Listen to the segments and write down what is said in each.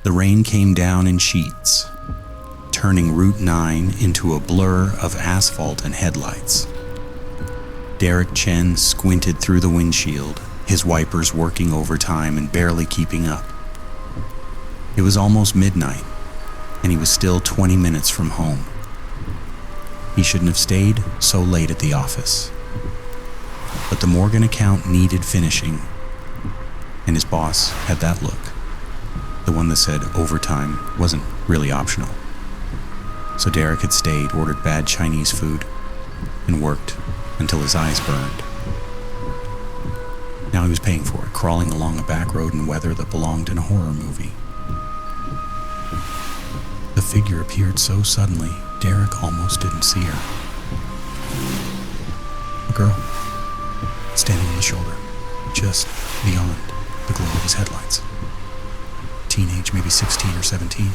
The rain came down in sheets, turning Route 9 into a blur of asphalt and headlights. Derek Chen squinted through the windshield, his wipers working overtime and barely keeping up. It was almost midnight, and he was still 20 minutes from home. He shouldn't have stayed so late at the office. But the Morgan account needed finishing, and his boss had that look, the one that said overtime wasn't really optional. So Derek had stayed, ordered bad Chinese food, and worked until his eyes burned. Now he was paying for it, crawling along a back road in weather that belonged in a horror movie. The figure appeared so suddenly, Derek almost didn't see her. A girl, standing on the shoulder, just beyond the glow of his headlights. Teenage, maybe 16 or 17.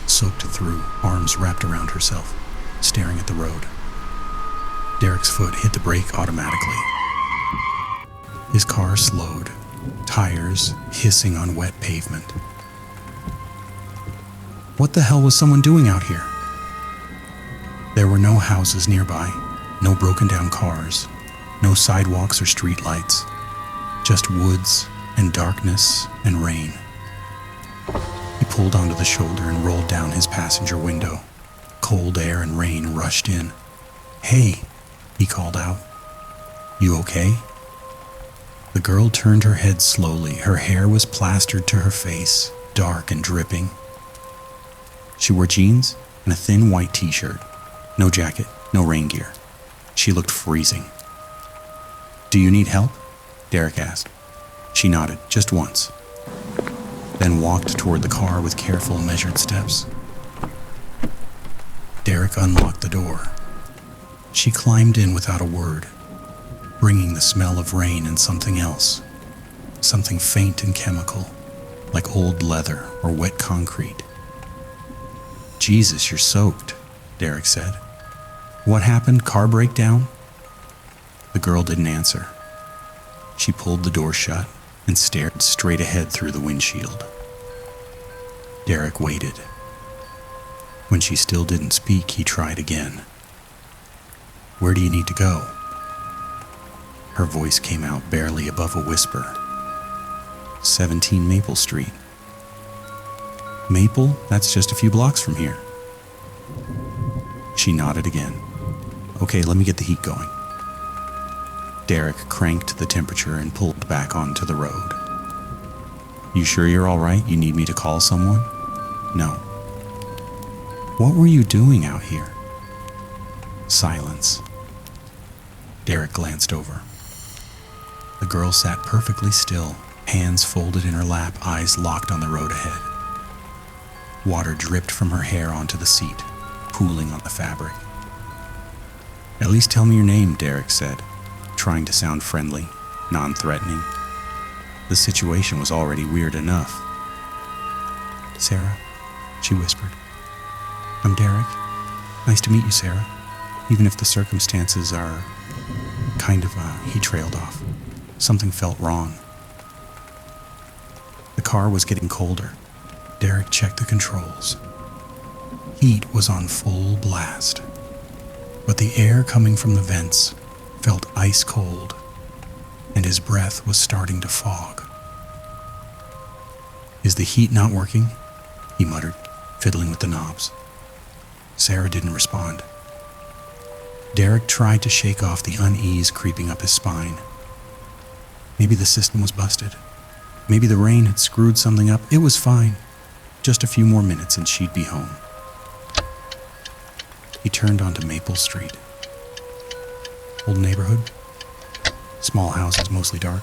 Soaked through, arms wrapped around herself, staring at the road. Derek's foot hit the brake automatically. His car slowed, tires hissing on wet pavement. What the hell was someone doing out here? There were no houses nearby, no broken down cars, no sidewalks or street lights, just woods and darkness and rain. He pulled onto the shoulder and rolled down his passenger window. Cold air and rain rushed in. "Hey," he called out. "You okay?" The girl turned her head slowly. Her hair was plastered to her face, dark and dripping. She wore jeans and a thin white t-shirt. No jacket, no rain gear. She looked freezing. "Do you need help?" Derek asked. She nodded, just once, then walked toward the car with careful, measured steps. Derek unlocked the door. She climbed in without a word, bringing the smell of rain and something else, something faint and chemical, like old leather or wet concrete. "Jesus, you're soaked," Derek said. "What happened? Car breakdown?" The girl didn't answer. She pulled the door shut and stared straight ahead through the windshield. Derek waited. When she still didn't speak, he tried again. "Where do you need to go?" Her voice came out barely above a whisper. 17 Maple Street. "Maple? That's just a few blocks from here." She nodded again. "Okay, let me get the heat going." Derek cranked the temperature and pulled back onto the road. "You sure you're all right? You need me to call someone?" "No." "What were you doing out here?" Silence. Derek glanced over. The girl sat perfectly still, hands folded in her lap, eyes locked on the road ahead. Water dripped from her hair onto the seat, pooling on the fabric. "At least tell me your name," Derek said, trying to sound friendly, non-threatening. The situation was already weird enough. "Sarah," she whispered. "I'm Derek. Nice to meet you, Sarah. Even if the circumstances are kind of," he trailed off. Something felt wrong. The car was getting colder. Derek checked the controls. Heat was on full blast, but the air coming from the vents felt ice cold, and his breath was starting to fog. "Is the heat not working?" he muttered, fiddling with the knobs. Sarah didn't respond. Derek tried to shake off the unease creeping up his spine. Maybe the system was busted. Maybe the rain had screwed something up. It was fine. Just a few more minutes and she'd be home. He turned onto Maple Street. Old neighborhood. Small houses, mostly dark.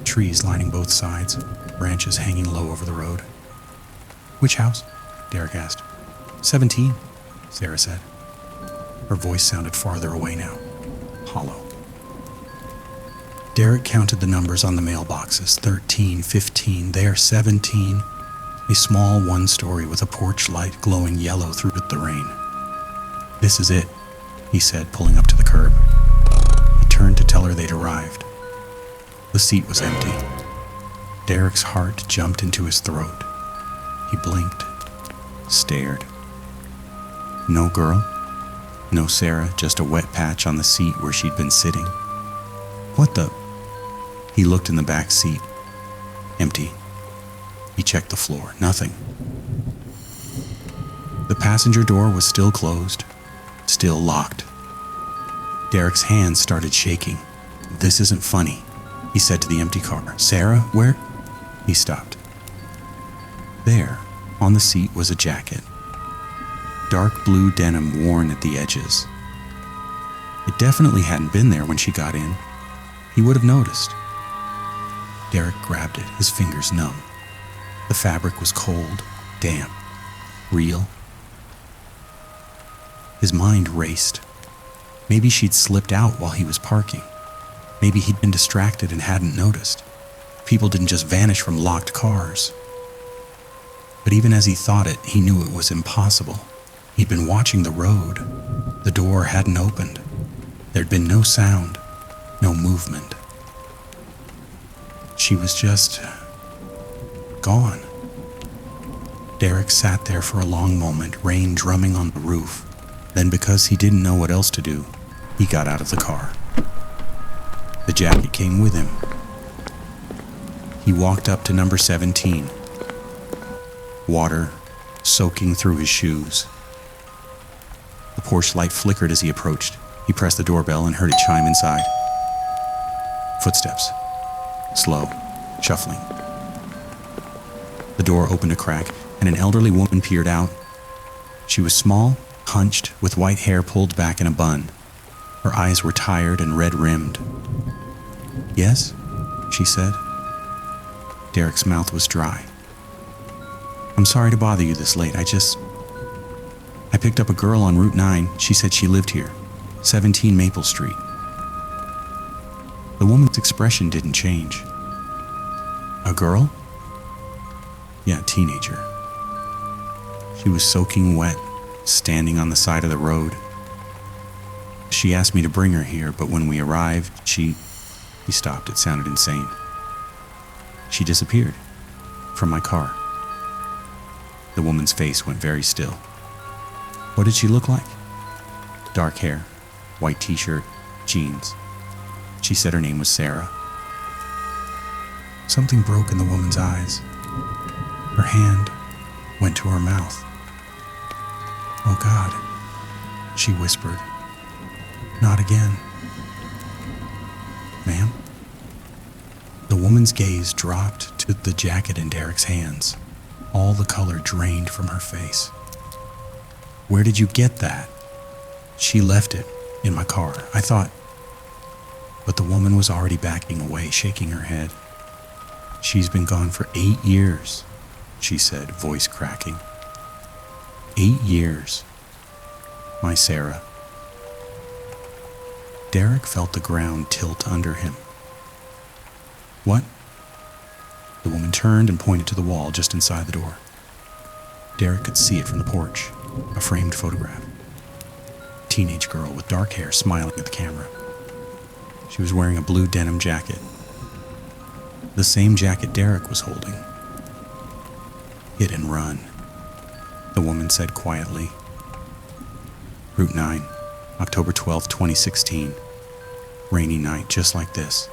Trees lining both sides, branches hanging low over the road. "Which house?" Derek asked. 17, Sarah said. Her voice sounded farther away now, hollow. Derek counted the numbers on the mailboxes. 13, 15, there, 17. A small one-story with a porch light glowing yellow through the rain. "This is it," he said, pulling up to the curb. He turned to tell her they'd arrived. The seat was empty. Derek's heart jumped into his throat. He blinked, stared. No girl, no Sarah, just a wet patch on the seat where she'd been sitting. What the? He looked in the back seat. Empty. He checked the floor. Nothing. The passenger door was still closed, still locked. Derek's hands started shaking. This isn't funny, he said to the empty car. Sarah, where? He stopped. There, on the seat, was a jacket. Dark blue denim worn at the edges. It definitely hadn't been there when she got in. He would have noticed. Derek grabbed it, his fingers numb. The fabric was cold, damp, real. His mind raced. Maybe she'd slipped out while he was parking. Maybe he'd been distracted and hadn't noticed. People didn't just vanish from locked cars. But even as he thought it, he knew it was impossible. He'd been watching the road. The door hadn't opened. There'd been no sound, no movement. She was just gone. Derek sat there for a long moment, rain drumming on the roof. Then, because he didn't know what else to do, he got out of the car. The jacket came with him. He walked up to number 17. Water soaking through his shoes. The porch light flickered as he approached. He pressed the doorbell and heard it chime inside. Footsteps. Slow, shuffling. The door opened a crack, and an elderly woman peered out. She was small, hunched, with white hair pulled back in a bun. Her eyes were tired and red-rimmed. Yes, she said. Derek's mouth was dry. I'm sorry to bother you this late. I picked up a girl on Route 9. She said she lived here, 17 Maple Street. The woman's expression didn't change. A girl? Yeah, teenager. She was soaking wet, standing on the side of the road. She asked me to bring her here, but when we arrived, He stopped. It sounded insane. She disappeared from my car. The woman's face went very still. What did she look like? Dark hair, white t-shirt, jeans. She said her name was Sarah. Something broke in the woman's eyes. Her hand went to her mouth. Oh God, she whispered. Not again. Ma'am? The woman's gaze dropped to the jacket in Derek's hands. All the color drained from her face. Where did you get that? She left it in my car. I thought... But the woman was already backing away, shaking her head. She's been gone for 8 years, she said, voice cracking. 8 years. My Sarah. Derek felt the ground tilt under him. What? The woman turned and pointed to the wall just inside the door. Derek could see it from the porch, a framed photograph. A teenage girl with dark hair smiling at the camera. She was wearing a blue denim jacket. The same jacket Derek was holding. Hit and run, the woman said quietly. Route 9, October 12, 2016. Rainy night, just like this.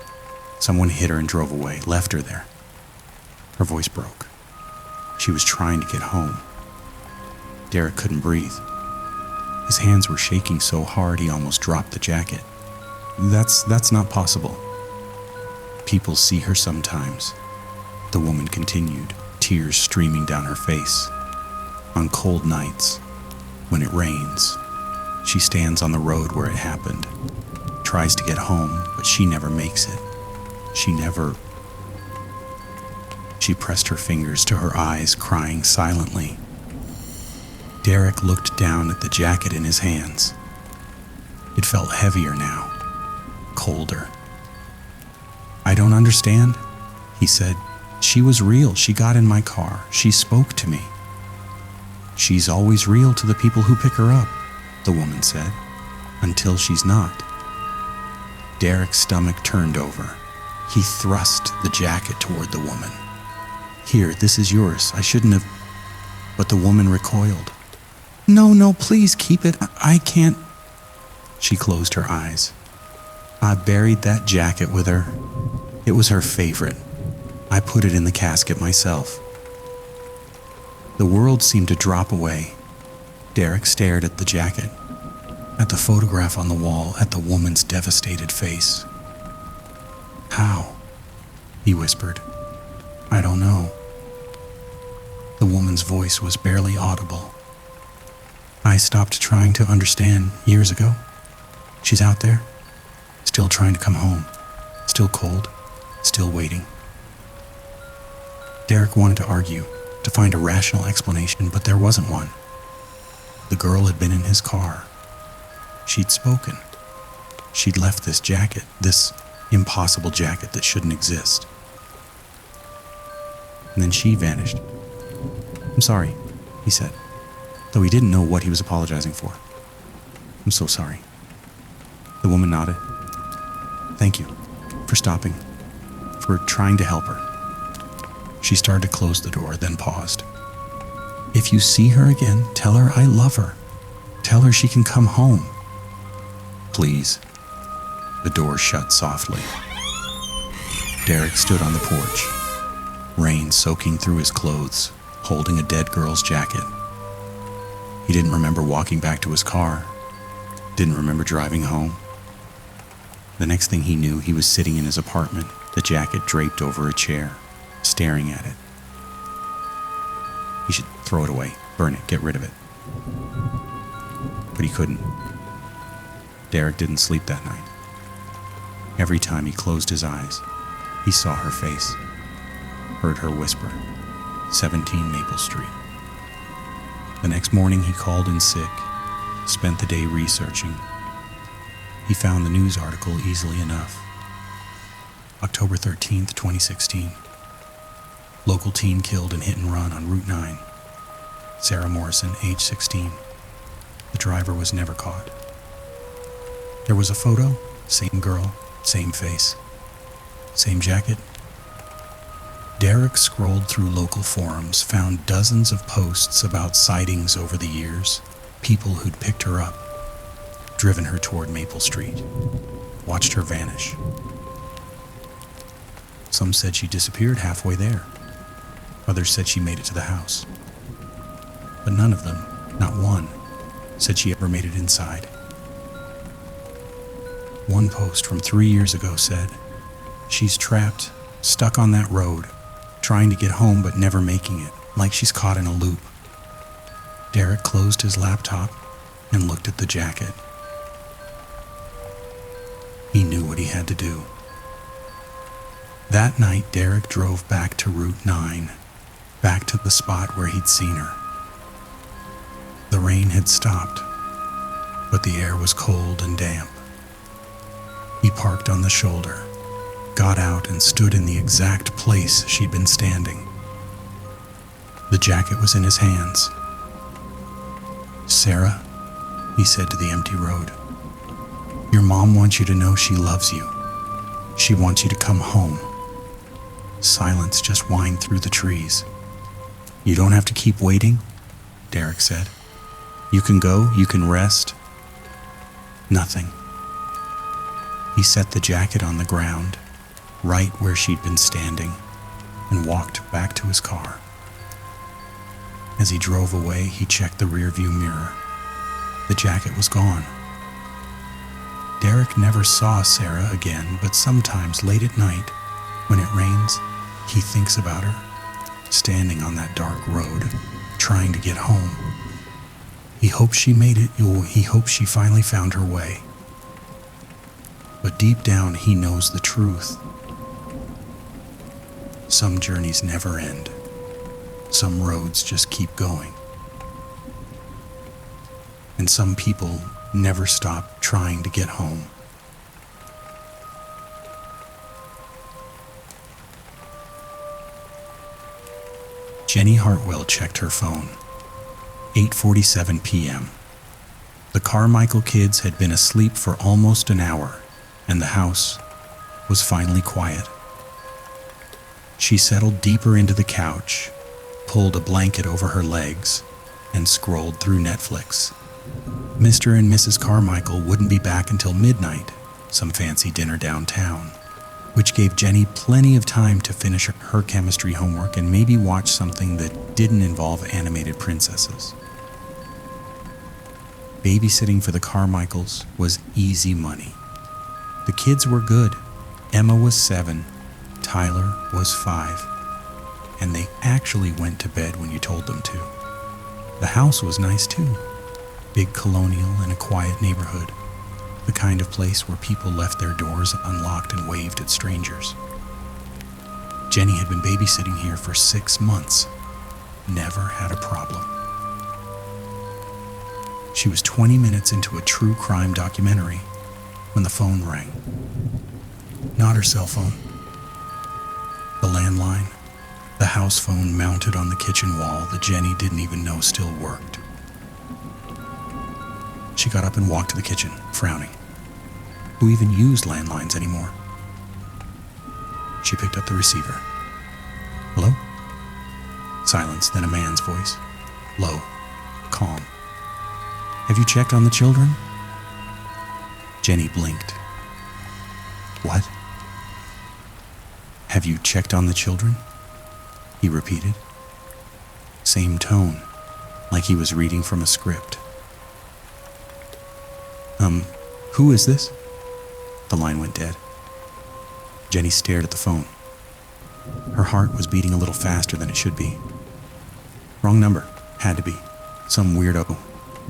Someone hit her and drove away, left her there. Her voice broke. She was trying to get home. Derek couldn't breathe. His hands were shaking so hard he almost dropped the jacket. That's not possible. People see her sometimes, the woman continued, tears streaming down her face. On cold nights, when it rains, she stands on the road where it happened, tries to get home, but she never makes it. She pressed her fingers to her eyes, crying silently. Derek looked down at the jacket in his hands. It felt heavier now, colder. I don't understand, he said. She was real. She got in my car. She spoke to me. She's always real to the people who pick her up, the woman said, until she's not. Derek's stomach turned over. He thrust the jacket toward the woman. Here, this is yours. I shouldn't have... but the woman recoiled. No, please keep it. I can't. She closed her eyes. I buried that jacket with her. It was her favorite. I put it in the casket myself. The world seemed to drop away. Derek stared at the jacket, at the photograph on the wall, at the woman's devastated face. How? He whispered. I don't know. The woman's voice was barely audible. I stopped trying to understand years ago. She's out there, still trying to come home, still cold, still waiting. Derek wanted to argue, to find a rational explanation, but there wasn't one. The girl had been in his car. She'd spoken. She'd left this jacket, this impossible jacket that shouldn't exist. And then she vanished. I'm sorry, he said, though he didn't know what he was apologizing for. I'm so sorry. The woman nodded. Thank you for stopping, for trying to help her. She started to close the door, then paused. If you see her again, tell her I love her. Tell her she can come home. Please. The door shut softly. Derek stood on the porch, rain soaking through his clothes, holding a dead girl's jacket. He didn't remember walking back to his car, didn't remember driving home. The next thing he knew, he was sitting in his apartment, the jacket draped over a chair, staring at it. He should throw it away, burn it, get rid of it. But he couldn't. Derek didn't sleep that night. Every time he closed his eyes, he saw her face, heard her whisper, 17 Maple Street. The next morning he called in sick, spent the day researching. He found the news article easily enough. October 13th, 2016. Local teen killed in hit and run on Route 9. Sarah Morrison, age 16. The driver was never caught. There was a photo, same girl, same face, same jacket. Derek scrolled through local forums, found dozens of posts about sightings over the years, people who'd picked her up, driven her toward Maple Street, watched her vanish. Some said she disappeared halfway there. Others said she made it to the house. But none of them, not one, said she ever made it inside. One post from 3 years ago said, she's trapped, stuck on that road, trying to get home but never making it, like she's caught in a loop. Derek closed his laptop and looked at the jacket. He knew what he had to do. That night, Derek drove back to Route 9, back to the spot where he'd seen her. The rain had stopped, but the air was cold and damp. He parked on the shoulder, got out and stood in the exact place she'd been standing. The jacket was in his hands. Sarah, he said to the empty road, your mom wants you to know she loves you. She wants you to come home. Silence just whined through the trees. You don't have to keep waiting, Derek said. You can go, you can rest. Nothing. He set the jacket on the ground, right where she'd been standing, and walked back to his car. As he drove away, he checked the rearview mirror. The jacket was gone. Derek never saw Sarah again, but sometimes late at night, when it rains, he thinks about her, standing on that dark road, trying to get home. He hopes she made it, he hopes she finally found her way. But deep down, he knows the truth. Some journeys never end. Some roads just keep going. And some people never stop trying to get home. Jenny Hartwell checked her phone. 8:47 p.m. The Carmichael kids had been asleep for almost an hour, and the house was finally quiet. She settled deeper into the couch, pulled a blanket over her legs, and scrolled through Netflix. Mr. and Mrs. Carmichael wouldn't be back until midnight, some fancy dinner downtown, which gave Jenny plenty of time to finish her chemistry homework and maybe watch something that didn't involve animated princesses. Babysitting for the Carmichaels was easy money. The kids were good. Emma was 7, Tyler was 5, and they actually went to bed when you told them to. The house was nice too. Big colonial in a quiet neighborhood, the kind of place where people left their doors unlocked and waved at strangers. Jenny had been babysitting here for 6 months, never had a problem. She was 20 minutes into a true crime documentary when the phone rang. Not her cell phone. The landline, the house phone mounted on the kitchen wall that Jenny didn't even know still worked. She got up and walked to the kitchen, frowning. Who even used landlines anymore? She picked up the receiver. Hello? Silence, then a man's voice. Low, calm. Have you checked on the children? Jenny blinked. What? Have you checked on the children? He repeated. Same tone, like he was reading from a script. Who is this? The line went dead. Jenny stared at the phone. Her heart was beating a little faster than it should be. Wrong number. Had to be. Some weirdo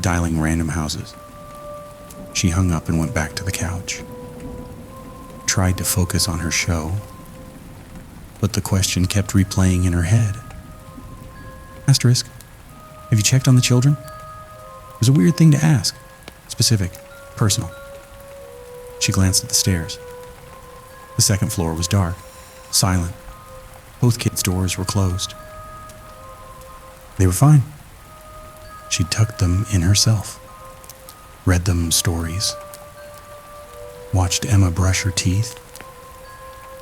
dialing random houses. She hung up and went back to the couch. Tried to focus on her show, but the question kept replaying in her head. Asterisk. Have you checked on the children? It was a weird thing to ask. Specific. Personal. She glanced at the stairs. The second floor was dark, silent. Both kids' doors were closed. They were fine. She tucked them in herself, read them stories, watched Emma brush her teeth,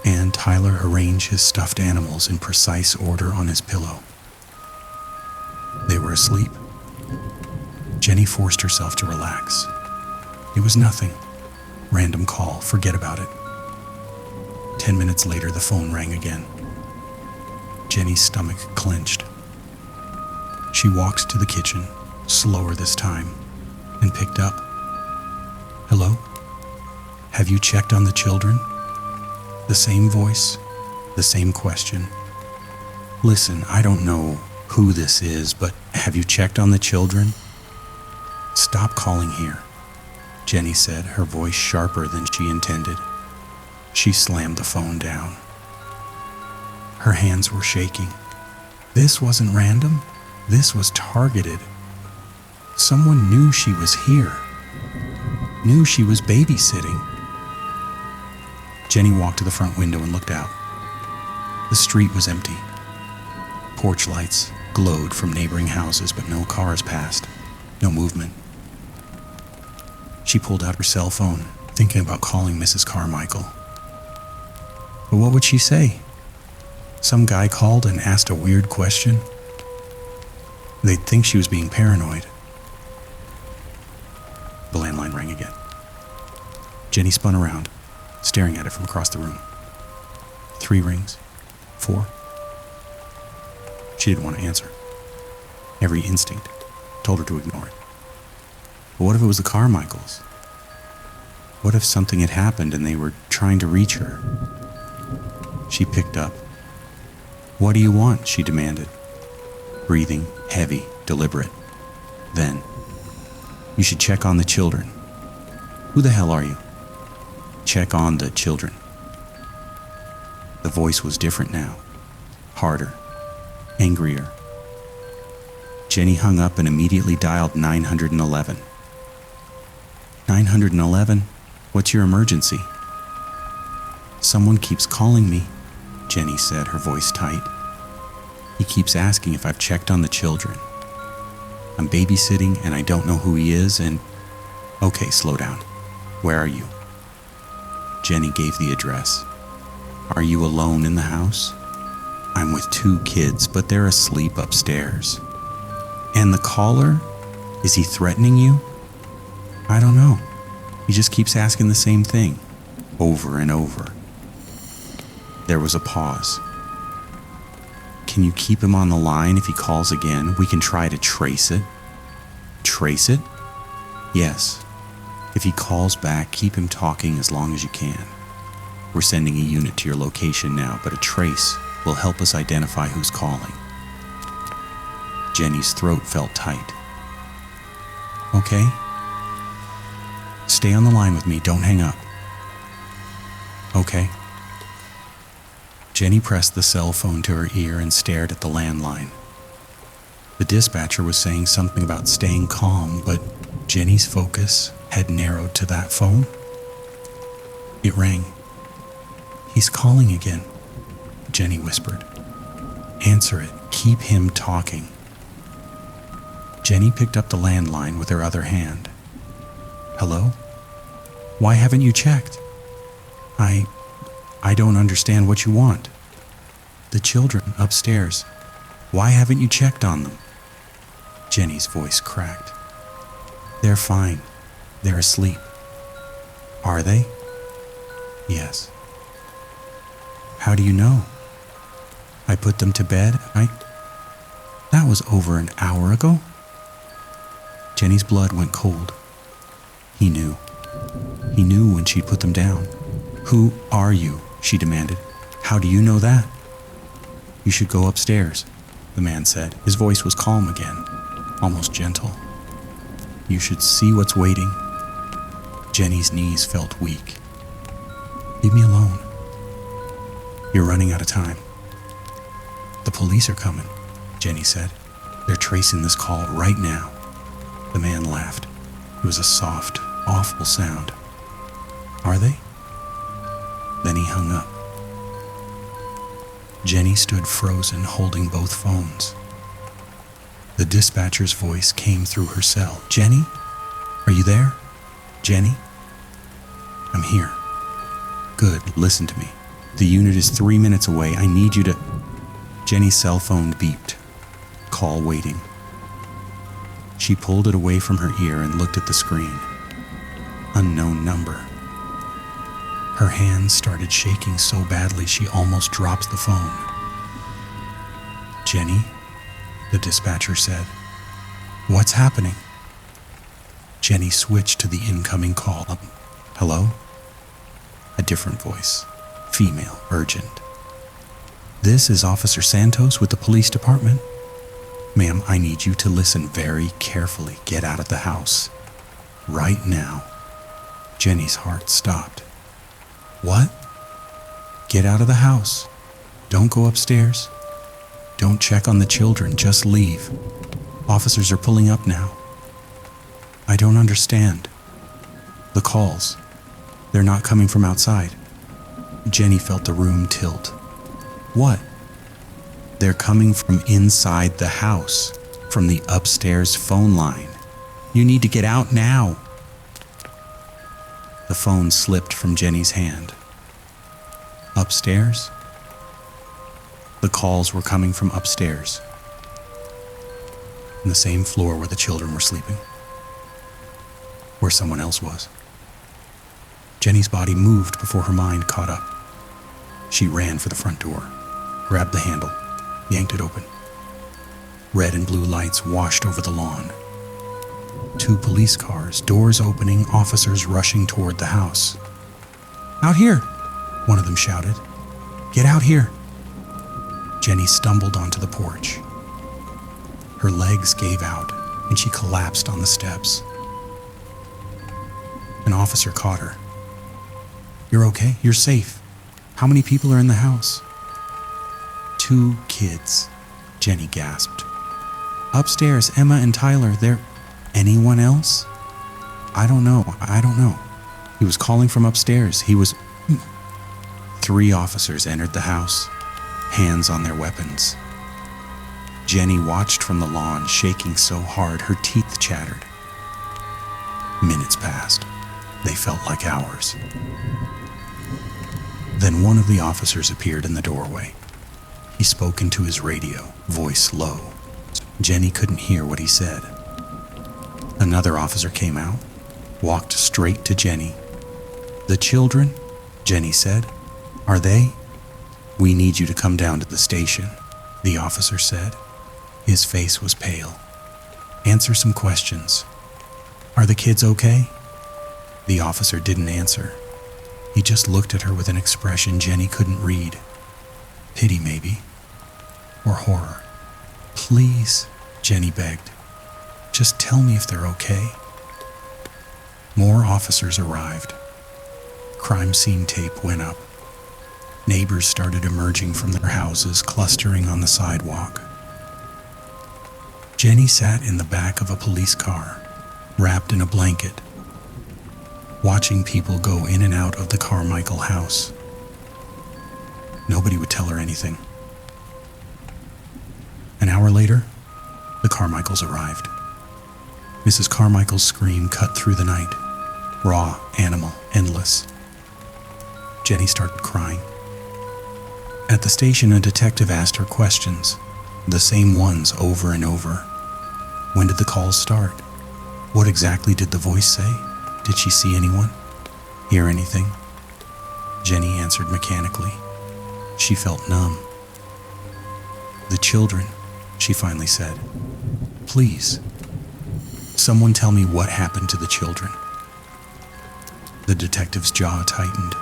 and Tyler arrange his stuffed animals in precise order on his pillow. They were asleep. Jenny forced herself to relax. It was nothing. Random call, forget about it. 10 minutes later, the phone rang again. Jenny's stomach clenched. She walked to the kitchen, slower this time, and picked up. Hello? Have you checked on the children? The same voice, the same question. Listen, I don't know who this is, but have you checked on the children? Stop calling here, Jenny said, her voice sharper than she intended. She slammed the phone down. Her hands were shaking. This wasn't random. This was targeted. Someone knew she was here. Knew she was babysitting. Jenny walked to the front window and looked out. The street was empty. Porch lights glowed from neighboring houses, but no cars passed. No movement. She pulled out her cell phone, thinking about calling Mrs. Carmichael. But what would she say? Some guy called and asked a weird question? They'd think she was being paranoid. The landline rang again. Jenny spun around, staring at it from across the room. 3 rings. 4. She didn't want to answer. Every instinct told her to ignore it. But what if it was the Carmichaels? What if something had happened and they were trying to reach her? She picked up. What do you want? She demanded. Breathing, heavy, deliberate. Then, you should check on the children. Who the hell are you? Check on the children. The voice was different now. Harder. Angrier. Jenny hung up and immediately dialed 911. 911? What's your emergency? Someone keeps calling me, Jenny said, her voice tight. He keeps asking if I've checked on the children. I'm babysitting and I don't know who he is and... Okay, slow down. Where are you? Jenny gave the address. Are you alone in the house? I'm with 2 kids, but they're asleep upstairs. And the caller? Is he threatening you? I don't know. He just keeps asking the same thing, over and over. There was a pause. Can you keep him on the line if he calls again? We can try to trace it. Trace it? Yes. If he calls back, keep him talking as long as you can. We're sending a unit to your location now, but a trace will help us identify who's calling. Jenny's throat felt tight. Okay. Stay on the line with me, don't hang up. Okay. Jenny pressed the cell phone to her ear and stared at the landline. The dispatcher was saying something about staying calm, but Jenny's focus had narrowed to that phone. It rang. He's calling again, Jenny whispered. Answer it. Keep him talking. Jenny picked up the landline with her other hand. Hello? Why haven't you checked? I don't understand what you want. The children upstairs. Why haven't you checked on them? Jenny's voice cracked. They're fine. They're asleep. Are they? Yes. How do you know? I put them to bed. That was over an hour ago. Jenny's blood went cold. He knew. He knew when she'd put them down. Who are you? She demanded. How do you know that? You should go upstairs, the man said. His voice was calm again, almost gentle. You should see what's waiting. Jenny's knees felt weak. Leave me alone. You're running out of time. The police are coming, Jenny said. They're tracing this call right now. The man laughed. It was a soft, awful sound. Are they? Then he hung up. Jenny stood frozen, holding both phones. The dispatcher's voice came through her cell. Jenny? Are you there? Jenny? I'm here. Good, listen to me. The unit is 3 minutes away. I need you to... Jenny's cell phone beeped. Call waiting. She pulled it away from her ear and looked at the screen. Unknown number. Her hands started shaking so badly she almost dropped the phone. Jenny, the dispatcher said. What's happening? Jenny switched to the incoming call. Hello? A different voice. Female, urgent. This is Officer Santos with the police department. Ma'am, I need you to listen very carefully. Get out of the house. Right now. Jenny's heart stopped. What? Get out of the house. Don't go upstairs. Don't check on the children. Just leave. Officers are pulling up now. I don't understand. The calls. They're not coming from outside. Jenny felt the room tilt. What? They're coming from inside the house, from the upstairs phone line. You need to get out now. The phone slipped from Jenny's hand. Upstairs? The calls were coming from upstairs, on the same floor where the children were sleeping, where someone else was. Jenny's body moved before her mind caught up. She ran for the front door, grabbed the handle, yanked it open. Red and blue lights washed over the lawn. 2 police cars, doors opening, officers rushing toward the house. Out here, one of them shouted. Get out here. Jenny stumbled onto the porch. Her legs gave out, and she collapsed on the steps. An officer caught her. You're okay? You're safe. How many people are in the house? 2 kids, Jenny gasped. Upstairs, Emma and Tyler, they're... Anyone else? I don't know. He was calling from upstairs. He was... 3 officers entered the house, hands on their weapons. Jenny watched from the lawn, shaking so hard her teeth chattered. Minutes passed. They felt like hours. Then one of the officers appeared in the doorway. He spoke into his radio, voice low. Jenny couldn't hear what he said. Another officer came out, walked straight to Jenny. "The children," Jenny said. "Are they?" "We need you to come down to the station," the officer said. His face was pale. "Answer some questions. Are the kids okay?" The officer didn't answer. He just looked at her with an expression Jenny couldn't read. Pity, maybe. Or horror. "Please," Jenny begged. "Just tell me if they're okay." More officers arrived. Crime scene tape went up. Neighbors started emerging from their houses, clustering on the sidewalk. Jenny sat in the back of a police car, wrapped in a blanket, watching people go in and out of the Carmichael house. Nobody would tell her anything. An hour later, the Carmichaels arrived. Mrs. Carmichael's scream cut through the night, raw, animal, endless. Jenny started crying. At the station, a detective asked her questions, the same ones over and over. When did the calls start? What exactly did the voice say? Did she see anyone? Hear anything? Jenny answered mechanically. She felt numb. "The children," she finally said. "Please, someone tell me what happened to the children." The detective's jaw tightened.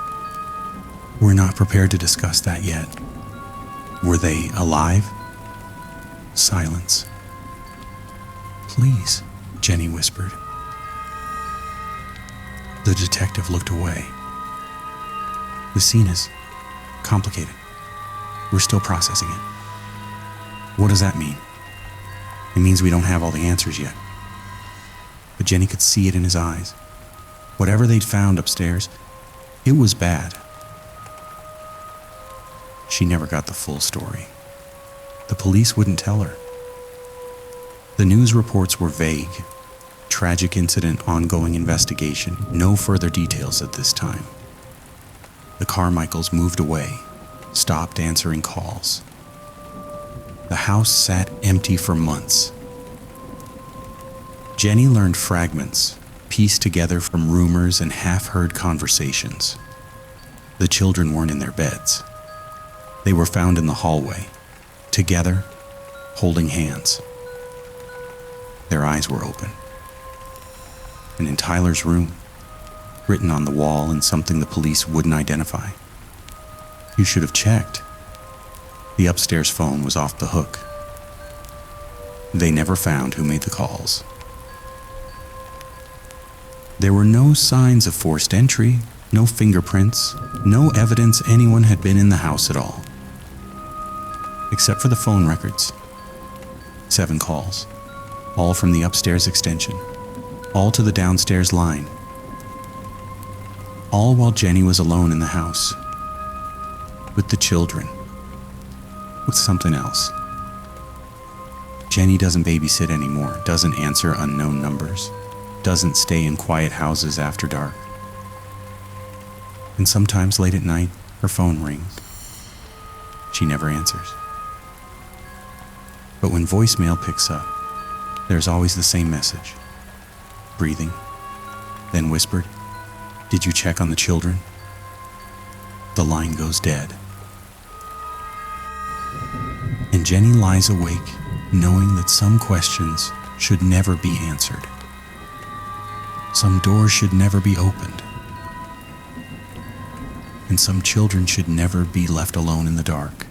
"We're not prepared to discuss that yet." "Were they alive?" Silence. "Please," Jenny whispered. The detective looked away. "The scene is complicated. We're still processing it." "What does that mean?" "It means we don't have all the answers yet." But Jenny could see it in his eyes. Whatever they'd found upstairs, it was bad. She never got the full story. The police wouldn't tell her. The news reports were vague. Tragic incident, ongoing investigation, no further details at this time. The Carmichaels moved away, stopped answering calls. The house sat empty for months. Jenny learned fragments, pieced together from rumors and half-heard conversations. The children weren't in their beds. They were found in the hallway, together, holding hands. Their eyes were open. And in Tyler's room, written on the wall in something the police wouldn't identify. "You should have checked." The upstairs phone was off the hook. They never found who made the calls. There were no signs of forced entry, no fingerprints, no evidence anyone had been in the house at all. Except for the phone records. 7 calls, all from the upstairs extension, all to the downstairs line. All while Jenny was alone in the house, with the children, with something else. Jenny doesn't babysit anymore, doesn't answer unknown numbers, doesn't stay in quiet houses after dark. And sometimes late at night, her phone rings. She never answers. But when voicemail picks up, there's always the same message. Breathing, then whispered, "Did you check on the children?" The line goes dead. And Jenny lies awake, knowing that some questions should never be answered. Some doors should never be opened. And some children should never be left alone in the dark.